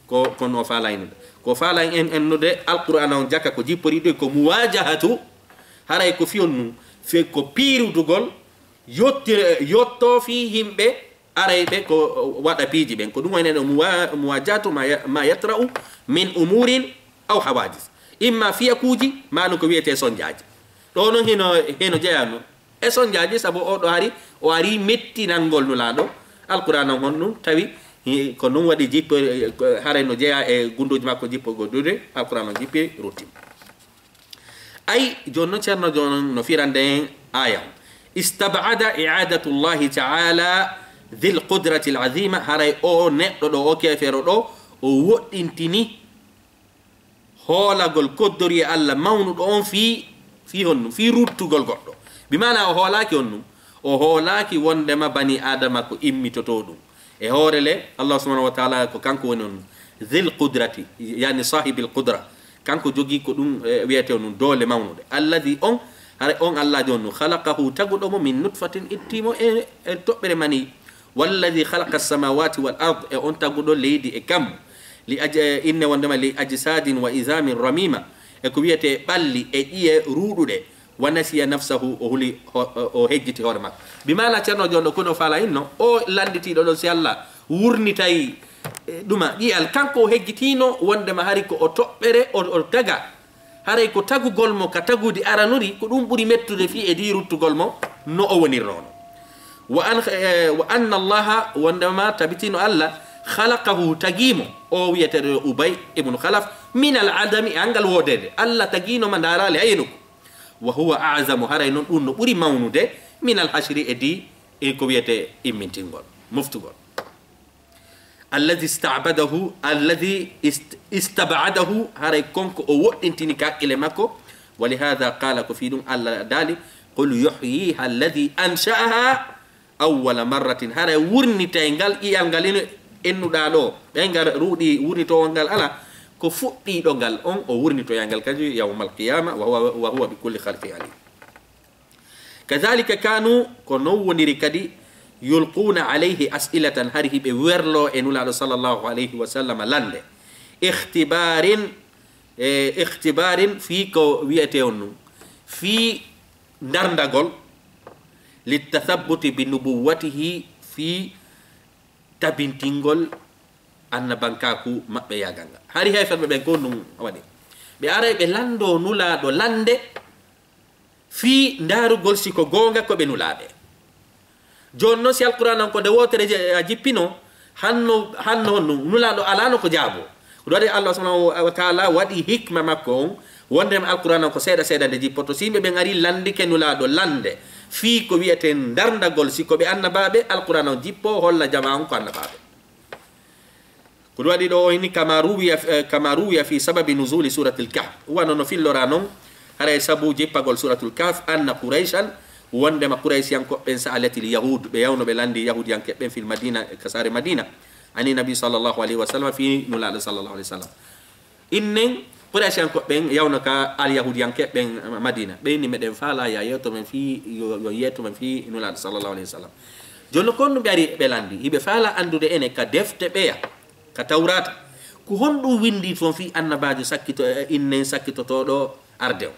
كو نو فالاين كو فالاين ان نودي القران on jaka ko jippori de ko muwajahatu haray ko fiyonnu fe ko piiru dugol yotto fi himbe aray be ko wada piiji ben ko dum woni no muwajatu ma yatra'u min umurin aw hawadis imma fiyakuji ma no ko wiete sonjaaji do no hino jeyano e sonjaaji sabu o ɗo o ari mettinangol nulaaɗo alqur'an on honɗum tawi ko ɗum waɗi jippo haray no jeeya e gundoji makko jippo goddude alqur'an on jippi ruttim ay joni noon ceerno jonon no firande en aya istabada i'adatu llahi taala dhil qudrati l azima haray o neɗɗo ɗo o kefero ɗo o woɗɗintini hoolagol koddori e allah mawnuɗo on fi honnum fi ruttugol goɗɗo bimana o hoolaki on ɗum o hoolaki wondema bani adama ko immitoto ɗum e hoore le allah subhanahu wa taala ko kanko woni on dhil qudrati yani sahibil qudra kanko jogi ko ɗum wiyete on doole mawnude alladhi on hare on allah jonnu khalaqahu taguɗomo min nutfatin ittimo e toɓɓere mani walladhi khalaqa as-samawati wal ard e on taguɗo leydi e kam inne wondema li ajsadin wa izamin ramima e ko wiyete ɓalli e ƴiye ruuɗuɗe wa nasiya nafsahu o huli o hejjiti hoore makko bimana ceerno jonɗo kono fala inno o landitiɗo ɗo si allah wurnitayi ɗuma ƴiyal kanko o hejjitino wondema hari ko o toɓɓere o taga haray ko tagugol mo ka tagude aranuri ko ɗum ɓuri mettude fi e di ruttugol mo no o wonirnono wa anna allaha wondema tabitino allah khalaqahu tagimo o wiyeteɗo ubay ibnu khalaf min al adami e angal wodede allah taginoma darali haynuko wa huwa azamu haray noon ɗum no ɓuri mawnude min al hashri e di e ko wiyete immintingol moftugol alladhi istabadahu haray konko o woɗɗintini kaqqile makko wa lihada qala ko fi ɗum allah daali qul yuhyiha alladhi ansha'aha awwala marratin haray wurnitay ngal ƴiyal ngal ino ennuɗa ɗo ɓe ngar ruuɗi wurnitowol ngal ala ko fuɗɗiɗo ngal on o wurnitoya ngal kadi yawma alqiyama wa huwa bikulli khalqi alim kadhalika kanu ko non woniri kadi yulquna alayhi as'ilatan hari hiɓe werlo e nulaɗo sallllahu alayhi wa sallam lande ihtibarin fi ko wiyete on num fi dardagol litathabbuti bi nubuwatihi fi tabintingol annabankaku maɓɓe yagal ngal hari heferɓe ɓen ko ɗum waɗi ɓe aray ɓe lando nulaɗo lande fi darugol siko gonga koɓe nulaɓe joni noon si alquran on ko nde wotere a jippino hanno honno nulaɗo alano ko jaabo ko waɗi allah subhanahu wa taala waɗi hikma makko on wondema alquran on ko seeɗa seeɗa nde jippoto so yimɓe ɓen ari landike nulaɗo lande fi ko wiyeten dardagol siko ɓe annabaɓe alquran on jippo holla jama on ko annabaɓe ko ɗum waɗi ɗo o ini kama ruwiya fi sababi nusuli suratul kahf wano no fillora noon haray sabu jippagol suratul kahf anna quraishan wondema quraisiyankoɓɓen sa aletil yahud ɓe yawno ɓe landi yahudiyankeɓɓen fil madina ka sare madina ani nabi sallllahu alayhi wa sallam fi nulaɗo sallllahu alayhi wa sallam innen quraisiyankoɓɓen yawno ka al yahudiyankeɓɓen madina ɓeyni meɗen faala ya yewtomen fi yo yettomen fi nulaɗo sallllahu alayhi wa sallam jonno kon ɗum ɓe ari ɓe landi hiɓe faala andude ene ka defte ɓeya ka tawrata ko honɗum windi toon fi annabajo sakkito innen sakkitotoɗo arde o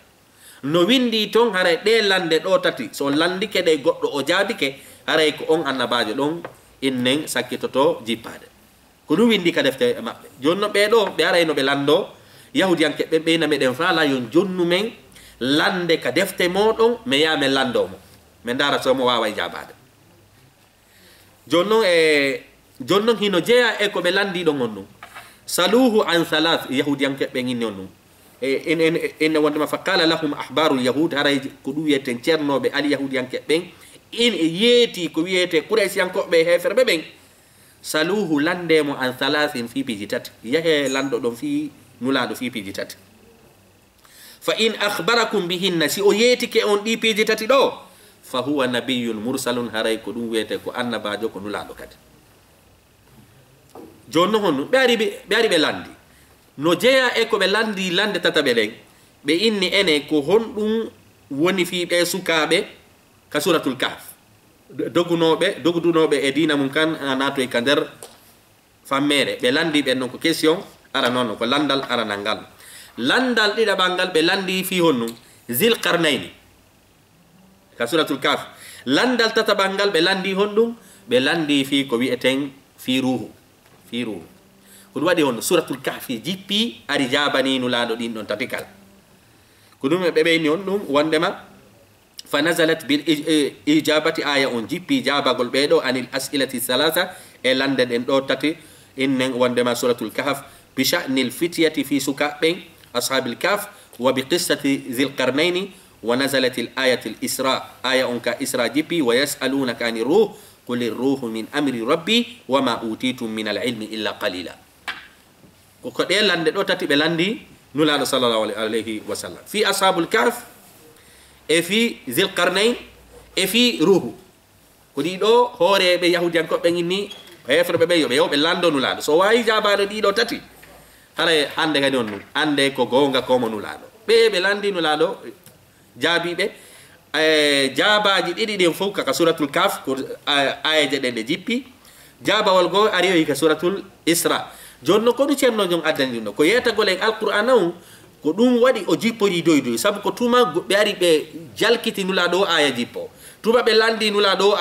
no windi toon haray ɗe lande ɗo tati so landike ɗe goɗɗo o jaabike haray ko on annabajo ɗon innen sakkitoto jippade ko ɗum windi ka defte maɓɓe jonno ɓeɗo ɓe arayno ɓe lando yahudiyankeɓe ɓeyna meɗen faala yon jonnu men lande ka defte moɗon mi ya men landomo min dara somo wawa jabade jonnon hino jeeya e ko ɓe landiɗon on ɗum saluhu an thalath yahudiyankeɓe inni on ɗum ene wondema fa qala lahum ahbarul yahud haray ko ɗum wiyeten ceernoɓe al yahudiyankeɓen in yeeti ko wiyete quraysiyankoɓe heferɓe ɓen saluhu landemo an thalathin fi piiji tati yahe lanɗo ɗon fi nulaɗo fi piiji tati fa in akhbarakum bihinna si o yeetike on ɗi piiji tati ɗo fa huwa nabiyun mursalun haray ko ɗum wiyete ko annabajo ko nulaɗo kadi joni no honno ɓe ari ɓe landi no jeeya e ko ɓe landi lande tataɓe ɗen ɓe inni ene ko honɗum woni fi ɓe sukaɓe ka suratul kahf dogudunoɓe e dina mum kan natoy ka nder fammere ɓe landi ɓen noon ko question ara noon ko landal aranal ngal landal ɗiɗaɓal ngal ɓe landi fi honnum zilqarnayni ka suratul kahf landal tataɓal ngal ɓe landi honɗum ɓe landi fi ko wiyeten fi ruhu ko ɗum waɗi honno suratul kahfi jippi ari jabani nulaɗo ɗin ɗon tati kala ko ɗum ɓe ɓeyni on ɗum wondema fa nazalat bil ijabati aya on jippi jabagol ɓeɗo anil as'ilati thalatha e lande ɗen ɗo tati innen wondema suratul kahf bi sha'nil fityati fi sukaɓɓen ashabil kahf wa bi qissati zilqarnayni wa nazalat al ayati al isra aya on ka isra jippi wa yas'alunaka ani ruh qul irruhu min amri rabbi wa ma utitum min al ilmi illa qalila ko ɗe lande ɗo tati ɓe landi nulaɗo sallllahu alayhi wa sallam fi ashabul kahf e fi zilqarnain e fi ruhu ko ɗiɗo hooreɓe yahudiyankoɓe inni hefreɓe ɓe yoɓe yewɓe lando nulaɗo so wawi jabade ɗiɗo tati hara hande kadi on ande ko gonga ko mo nulaɗo ɓe landi nulaɗo jaabiɓe jaabaji ɗiɗi ɗin fof kaka suratul kaf ko ayaje ɗen ɗe jippi jaabawol goo ari o hika suratul isra jonno ko ɗum ceernojon addani ɗum ɗo ko yetagol en alqur'ana on ko ɗum waɗi o jippori doy sabu ko tuma ɓe ari ɓe jalkiti nulaɗo o aya jippo tuma ɓe landi nulaɗo o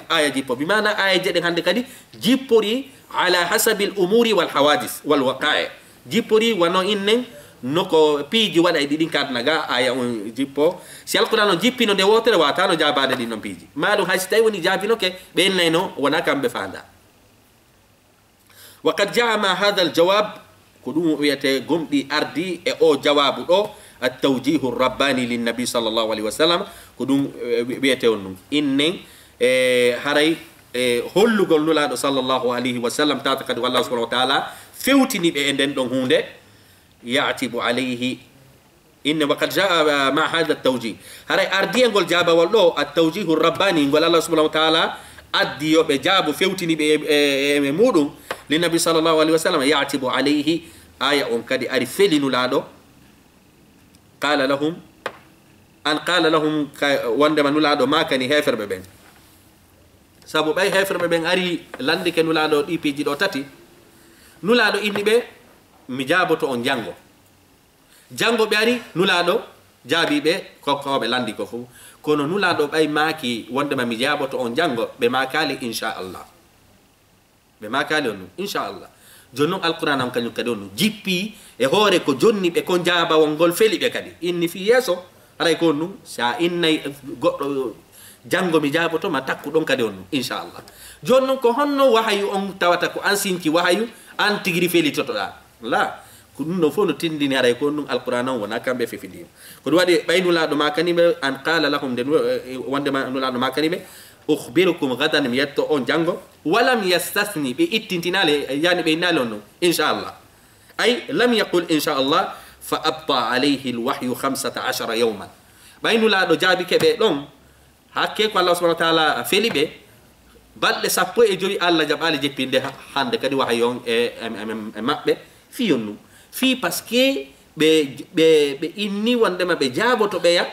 aya jippo bimana ayaje ɗen hande kadi jippori ala hasabi l umuri wal hawadis wal waqae jippori wano innen noko piiji waɗa e ɗiɗin kadnaga aya on jippo si alquran on jippino nde wotere watano jabade ɗin non piiji maɗum haysi tawi woni jaabinoke ɓe innayno wona kamɓe fanda wa qad jaa ma hada al jawab ko ɗum wiyete gomɗi ardi e o jawabu ɗo attawjihu rabbani linnabi sallllahu alayhi wa sallam ko ɗum wiyete on ɗum innen haray hollugol nulaɗo sallllahu alayhi wa sallam tata kadi wallahu subahanahu wa taala fewtiniɓe e nden ɗon hunde yatibu alayhi inne waqad jaa ma hada tawjih haray ardiyengol jabawol ɗo attawjihu rabbani ngol allah subahanahu wa taala addi yoɓe jaabo fewtiniɓe e muɗum linnabi sallllahu alayhi wa sallam yatibu alayhi aya on kadi ari felinulaɗo qala lahum an qala lahum wondema nulaɗo makani heferɓe ɓen saabu ɓay heferɓe ɓen ari landike nulaɗo ɗi piiji ɗo tati nulaɗo inni ɓe mi jaaboto on jango jango ɓe ari nulaɗo jaabiɓe koɓe landi ko fof kono nulaɗo ɓay maaki wondema mi jaaboto on jango ɓe makali inchallah ɓe makali on ɗum inchallah joni noon alquran am kañum kadi on ɗum jippi e hoore ko jonni ɓe ko jaabawol ngol feli ɓe kadi inni fi yeeso haray ko on ɗum sa innay goɗɗo jango mi jaaboto ma takku ɗon kadi on ɗum inchallah joni noon ko honno wahayu on tawata ko an sinki wahayu an tigiri felitotoɗa la ko ɗum ɗon fof no tindini haray ko ɗum alquran on wona kamɓe fefidima ko ɗum waɗi ɓay nulaɗo makaniɓe an qala lahum nde wondema nulaɗo makaniɓe ukhbirukum gadan mi yetto on jango walam yastasni ɓe ittintinale yani ɓe innali on ɗum inchallah ay lam yaqul inchallah fa abta alayhi lwahyu 15 yawman ɓay nulaɗo jaabike ɓe ɗon hakke ko allah subahana wa taala feli ɓe balɗe 15 allah jaɓali jeppinde hande kadi wahay on e maɓɓe fi on ɗum fi par ce que ɓe inni wondema ɓe jaaboto ɓeya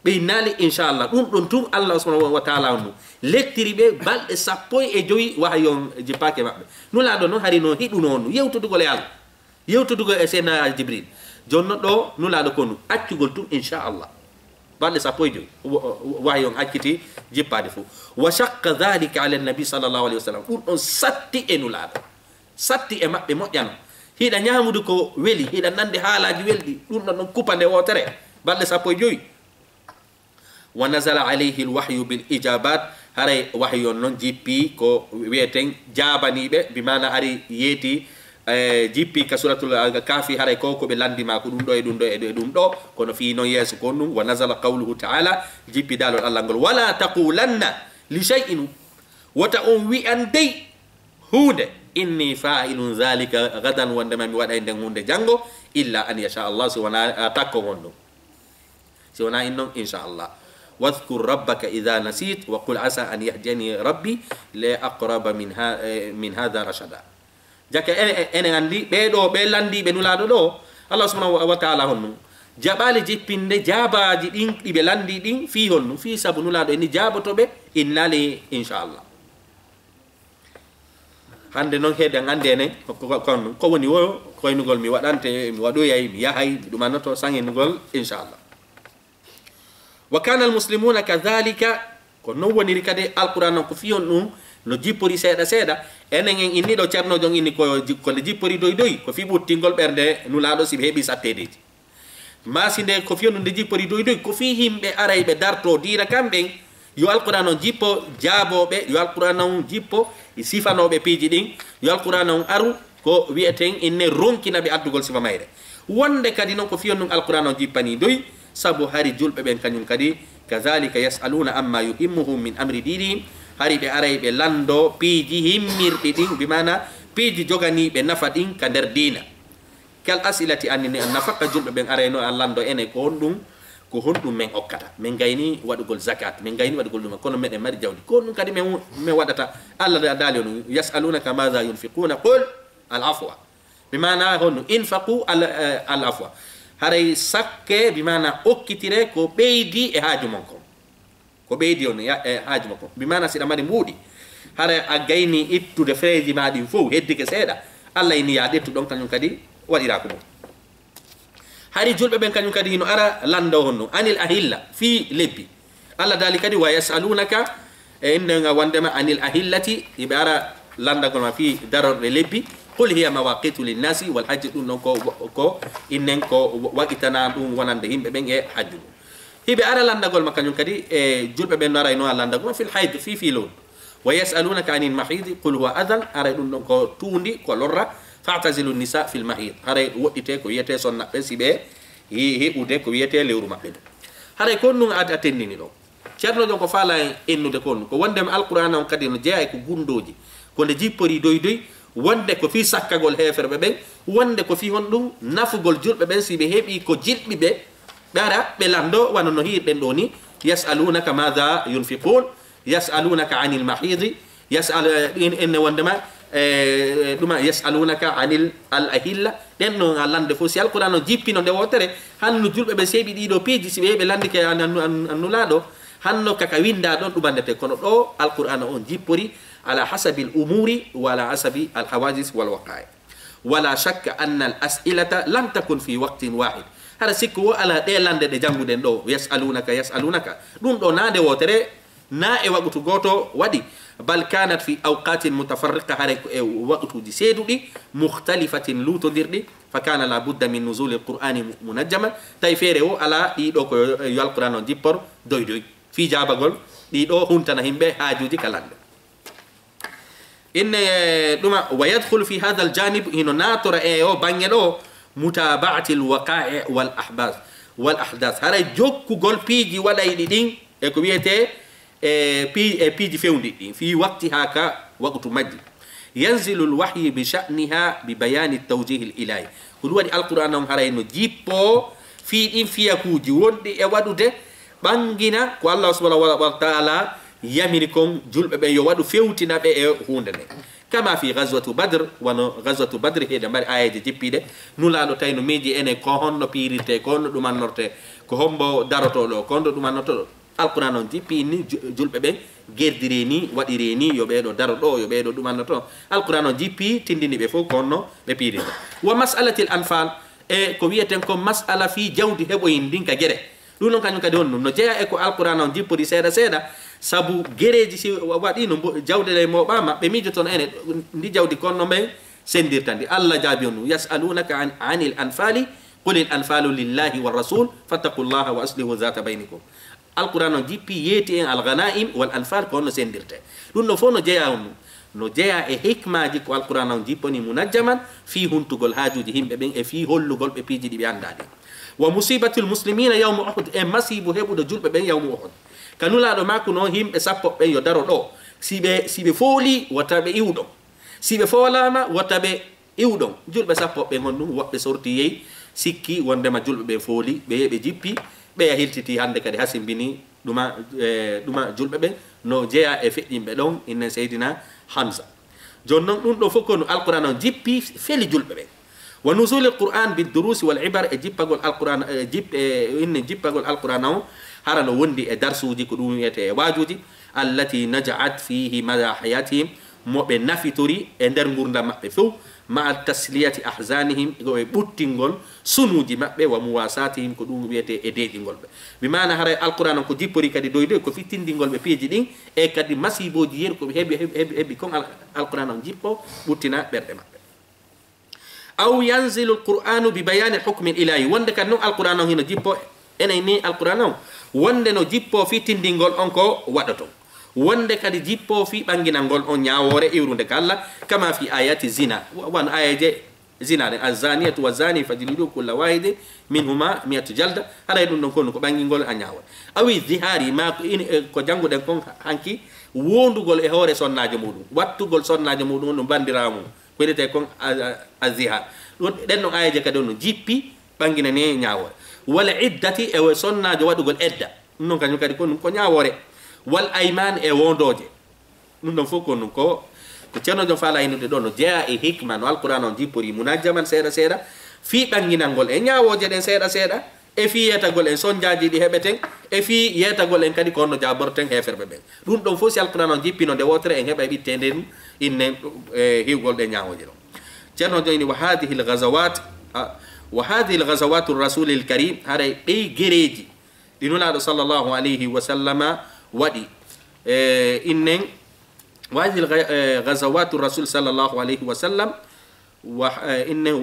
ɓe innali inchallah ɗum ɗon tum allah subahanahu wa taala on ɗum lettiri ɓe balɗe 15 wahay on jippake maɓɓe nulaɗo noon hari no hiɗuno on ɗum yewtodugol e allah yewtodugol e seydna jibril jonno ɗo nulaɗo ko ɗum accugol tum inchallah balɗe 15 wahay on hakkiti jippade fof wa shaqqa dhalika ala nabi sallllahu alayhi wa sallam ɗum ɗon satti e nulaɗo satti e maɓɓe moƴƴano hiɗa ñamude ko weeli hiɗa nande haalaji welɗi ɗum ɗon ɗon kupande wotere balɗe 15 wa nazala alayhi lwahyu bil ijabat haray wahyu on noon jippi ko wiyeten jabaniɓe bimana ari yeeti jippi ka suratul kafi haray ko koɓe landima ko ɗum ɗo e ɗum ɗo e ɗum ɗo kono fi noon yeeso kon ɗum wa nazala qawluhu taala jippi dalol allah ngol wala taqulanna li shay'in wota on wi'an dey hunde inni fa'ilun zalika gadan wondema mi waɗa e nden hunde janngo illa an yasha allah so wona takko gon ɗum si wona in noon inchallah wadhkur rabbaka idha nasit wa qul asa an yahdiyani rabbi li aqraba min hadha rashada jake enen andi ɓeɗo ɓe landiɓe nulaɗo ɗo allah subhanahu wa taala honɗum jaɓali jippinde jaabaji ɗin ɗiɓe landi ɗin fi honɗum fi saabu nulaɗo eni jaabotoɓe innali inchallah hande noon heeɗen andi enen kon ko woni wo koynugol mi waɗante mi waɗoyay mi yahay mi ɗumannoto sanginugol inchallah wa kana almuslimuna kadhalika ko non woniri kadi alquran on ko fiyon ɗum no jippori seeɗa seeɗa enen en inni ɗo ceernojon inni kone jippori doy doy ko fi ɓuttingol ɓernde nulaɗo siɓe heeɓi sattedeji masi nde ko fiyon ɗum nde jippori doy doy ko fi yimɓe aray ɓe darto dina kamɓen yo alquran on jippo jaaboɓe yo alquran on jippo sifanoɓe piiji ɗin yo alquran on aru ko wiyeten inne ronkinaɓe addugol sifa mayre wonde kadi noon ko fiyon ɗum alquran on jippani doy sabu hari julɓe ɓen kañum kadi kadhalika yasaluna amma yuhimmuhum min amri dinihim hari ɓe aray ɓe lando piiji himmirɗi ɗin bimana piiji joganiɓe nafa ɗin ka nder dina kal asilati annini an nafaka julɓe ɓen arayno an lando ene ko honɗum min okkata min gayni waɗugol zakat min gayni waɗugol ɗum kono meɗen mari jawdi ko ɗum kadi min waɗata allah daali on yasalunaka madha yunfiquna qul al afwa bimana honno infaqu al afwa haray sakke bimana okkitire ko ɓeydi e haaju mon kon ko ɓeydi on e haaju mon kon bimana siɗa mari mbuuɗi hara a gayni ittude freji ma ɗin fof heddike seeɗa allah ini ya ɗettu ɗon kañum kadi waɗira ko ɗum hari julɓe ɓen kañum kadi hino ara landa honno anil ahilla fi lebbi allah daali kadi wa yasalunaka e innega wondema anil ahillati yiɓe ara landagol ma fi darorɗe lebbi qul hiya mawaqitu linnasi wal hajji ɗum ɗon ko innen ko waɗitana ɗum wonande yimɓe ɓen e hajju ɗum hiɓe ara landagol ma kañum kadi e julɓe ɓen no arayno a landagol ma fil hayd fi filon wa yasalunaka anil mahidi qul huwa adan aray ɗum ɗon ko tuundi ko lorra fa'tazilu nisa fil mahid haray woɗɗite ko wiyete sonnaɓe si ɓe heɓude ko wiyete lewru maɓɓe ɗum haray kon ɗum a tendini ɗo ceerno ɗon ko faala ennude kon ko wondema alqur'ana on kadi no jeeya ko gundoji ko nde jippori doy doy wonde ko fi sakkagol heferɓe ɓen wonde ko fi hon ɗum nafugol julɓe ɓen si ɓe heeɓi ko jilɓi ɓe ɓe ara ɓe lando wano no hirɗen ɗo ni yasalunaka madha yunfiqun yasalunaka anil mahidi enne wondema ɗuma yasalunaka anil al ahilla ɗen no a lande fof si alquran o jippino nde wotere hanno julɓe ɓe seeɓi ɗiɗo piiji si ɓe ɓe landike annulaɗo hanno kaka winda ɗon ɗumandete kono ɗo alquran on jippori على حسب الأمور وعلى حسب الحوادث والوقائع ولا شك أن الأسئلة لم تكن في وقت واحد هذا سيكو على ديلاند دي جانغو دين دو يسألونك دون دو نادي وتري نا اي وقت غوتو ودي بل كانت في أوقات متفرقة هذا وقت دي سيدو دي مختلفة لوتو دير دي فكان لابد من نزول القرآن منجما تايفيريو على ديدو كو القرآن جيبور دوي دوي في جابغول ديدو هونتنا هيمبي حاجوجي كالاند إن دوما ويدخل في هذا الجانب إنه ناتور أو بانيلو متابعة الوقائع والأحداث هذا جوكو قول بيجي ولا يدين كوبيته بيجي فيوندي في وقتها كوقت مجد ينزل الوحي بشأنها ببيان التوجيه الإلهي كل وادي القرآن هذا إنه جيبو في إن فيها كوجي وندي أودو ده بانجينا والله سبحانه وتعالى يمينكم جلب بين يوادو فيوتنا بين هوندني كما في غزوة بدر غزوة بدر هي دمار آية جيبيده نولا لو تاينو ميجي إنه كهون نبيرته كهون دومان نورته كهون بو دارتو لو كهون دومان نورته القرآن جيبي إني جلب بين غيرديني وديريني يبيدو دارتو يبيدو دومان نورته القرآن جيبي تنديني بفو كهون نبيرته ومسألة الأنفال كويتنكم مسألة في جودة هبو يندين كجره لونو كانوا كدون نجيا إكو القرآن جيبو دي سيدا sabu gereji si waɗi no jawɗele moɓama ɓe mijo toon ene ndi jawdi konno men sendirtandi allah jaabi on yasalunaka anil anfali qulil anfalu lillahi wa rasul fattaqullaha wa aslihu zata baynikum alquran o jippi yeeti en alghanaim wal anfal ko no sendirte ɗum ɗo fof no jeeya on no jeeya e hikmaji ko alquran on jipponi munajjaman fi huntugol haajuji himɓe ɓen e fi hollugol ɓe piiji ɗi ɓe andade wa musibatul muslimina yawma uhud e masibu heɓude julɓe ɓen yawma uhud kanulaɗo makko no himɓe sappo ɓen yo daro ɗo siɓe fooli watta ɓe iwɗon siɓe foolama watta ɓe iwɗon julɓe sappo ɓen hon ɗum woɓɓe sorti yeyi sikki wondema julɓe ɓe fooli ɓe yeɓe jippi ɓe ya hiltiti hande kadi hasimbini ɗuma julɓe ɓen no jeeya e feƴƴinɓe ɗon innen seydina hamsa joni noon ɗum ɗo fof kono alquran o jippi feli julɓe ɓen wa nusul alquran bidurusi wal ibar e jippagol alquran innen jippagol alquran o hara no wondi e darsuji ko ɗum wiyete e waajuji allati najaat fihi mada hayatihim moɓe nafitori e nder gurdam maɓɓe fof ma tasliyati ahzanihim e ɓuttingol sunuji maɓɓe wa muwasatihim ko ɗum wiyete e deeɗingol ɓe bimana haray alquran ko jippori kadi doy doy ko fittindingol ɓe piiji ɗin e kadi masiboji yer koɓe heɓi kon alquran on jippo ɓuttina ɓerɗe maɓɓe aw yanzilu alqur'anu bi bayani hukmin ilahi wonde kadi noon alquran on hino jippo enen ni alquran on wonde no jippo fittindingol on ko waɗato wonde kadi jippo fi ɓanginalngol on ñawore iwrude ka Allah kama fi ayati zina wan ayaje zina ɗen azaniyatu wa zani fajlidu kulla wahide minhuma miyatu jalda haɗa ɗum ɗon konno ko ɓangingol a ñawore awi dhihari ma ko jannguɗen kon hanki wondugol e hoore sonnajo muɗum wattugol sonnajo muɗum no bandirawo mum ko wiyete kon azihar ɗen ɗon ayaje kadi on no jippi ɓangina ne ñawore wala iddati e sonnajo waɗugol edda ɗum noon kañum kadi ko ɗum ko ñawore wal ayman e wondoje ɗum ɗon fof ko ɗum ko ko ceerno jom faala inude ɗo no jeeya e hikma no alquran on jippori munajjaman seeɗa seeɗa fi ɓanginalngol e ñawoje ɗen seeɗa seeɗa e fi yetagol en sonjaji ɗi heɓeten e fi yetagol en kadi ko honno jaborten heferɓe ɓen ɗum ɗon fof si alquran on jippino nde wotere en heɓa ɓitte nden innen hiwgol ɗe ñawoje ɗon ceerno joni wa hadihi l gazawatu rasulil karim haray ɗey guereji ɗi nulaɗo sallllahu alayhi wa sallama waɗi innen wa hadihi l gazawatu rasul sallllahu alayhi wa sallam innen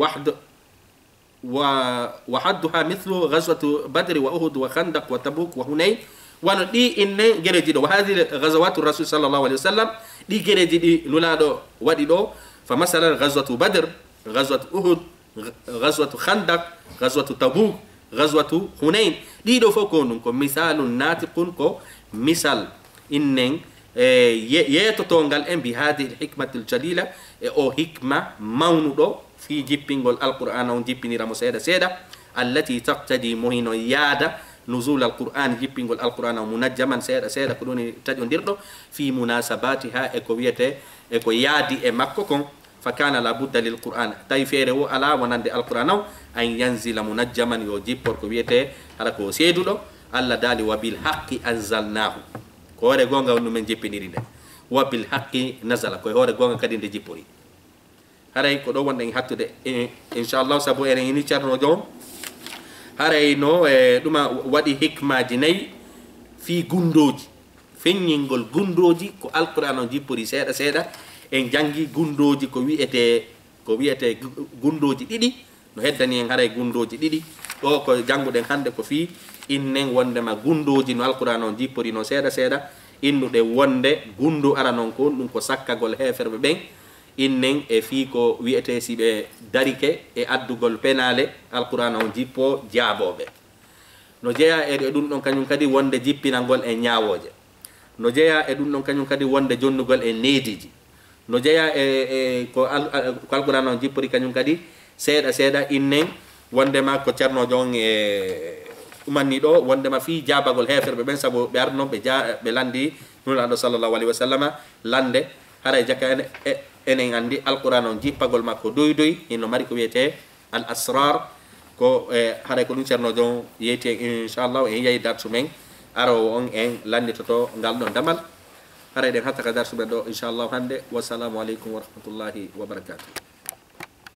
وحدها مثل غزوة بدر وأحد وخندق وتبوك وهنين وانو دي إن جريجي دو وهذه غزوات الرسول صلى الله عليه وسلم دي جريجي دي لولادو ودي دو فمثلا غزوة بدر غزوة أحد غزوة خندق غزوة تبوك غزوة هنين دي دو فوكون كو مثال ناتق كو مثال إن يتطونغال إن بهذه الحكمة الجليلة أو حكمة مونو في جيبينغول القرآن أو جيبيني رامو سيدا سيدا التي تقتدي مهينو يادا نزول القرآن جيبينغول القرآن أو منجما سيدا سيدا كلوني تجون ديردو في مناسباتها إكويته إكو يادي إمكوكم فكان لابد للقرآن تايفيره على ونند القرآن أن ينزل منجما يجيب كويته على كو سيدو الله دالي وبالحق أنزلناه كوري غونغا ونمن جيبيني رinde وبالحق نزل كوري غونغا كدين دي جيبوري haray ko ɗo wonɗen hattude inchallahu sabu enen ini ceerno jom haray no ɗuma waɗi hikmaji nayyi fi gundoji feññingol gundoji ko alquran o jippori seeɗa seeɗa en jangi gundoji ko wiyete gundoji ɗiɗi no heddani en haray gundoji ɗiɗi ɗo ko janguɗen hande ko fi innen wondema gundoji no alquran o jippori no seeɗa seeɗa innuɗe wonde gundu ara noon ko ɗum ko sakkagol heferɓe ɓen innen e fii ko wiyete si ɓe darike e addugol penale alquran on jippo jaaboɓe no jeeya e ɗum ɗon kañum kadi wonde jippinalngol e ñawoje no jeeya e ɗum ɗon kañum kadi wonde jonnugol e neediji no jeeya ko alquran on jippori kañum kadi seeɗa seeɗa innen wondema ko ceernojo on umanni ɗo wondema fii jaabagol heferɓe ɓen saabu ɓe arno ɓe landi nulaɗo sallllahu alayhi wa sallama lande haray jakka enen andi alquran on jippagol makko doy doy ino mari ko wiyete al asrar ko haray ko ɗum ceernojo on yeyti en inchallahu en yeyi darsu men arowo on en landitoto ngal ɗon damal haray ɗen hatta ka darsu men ɗo inchallahu hande wassalamu aleykum wa rahmatullahi wa barakatuh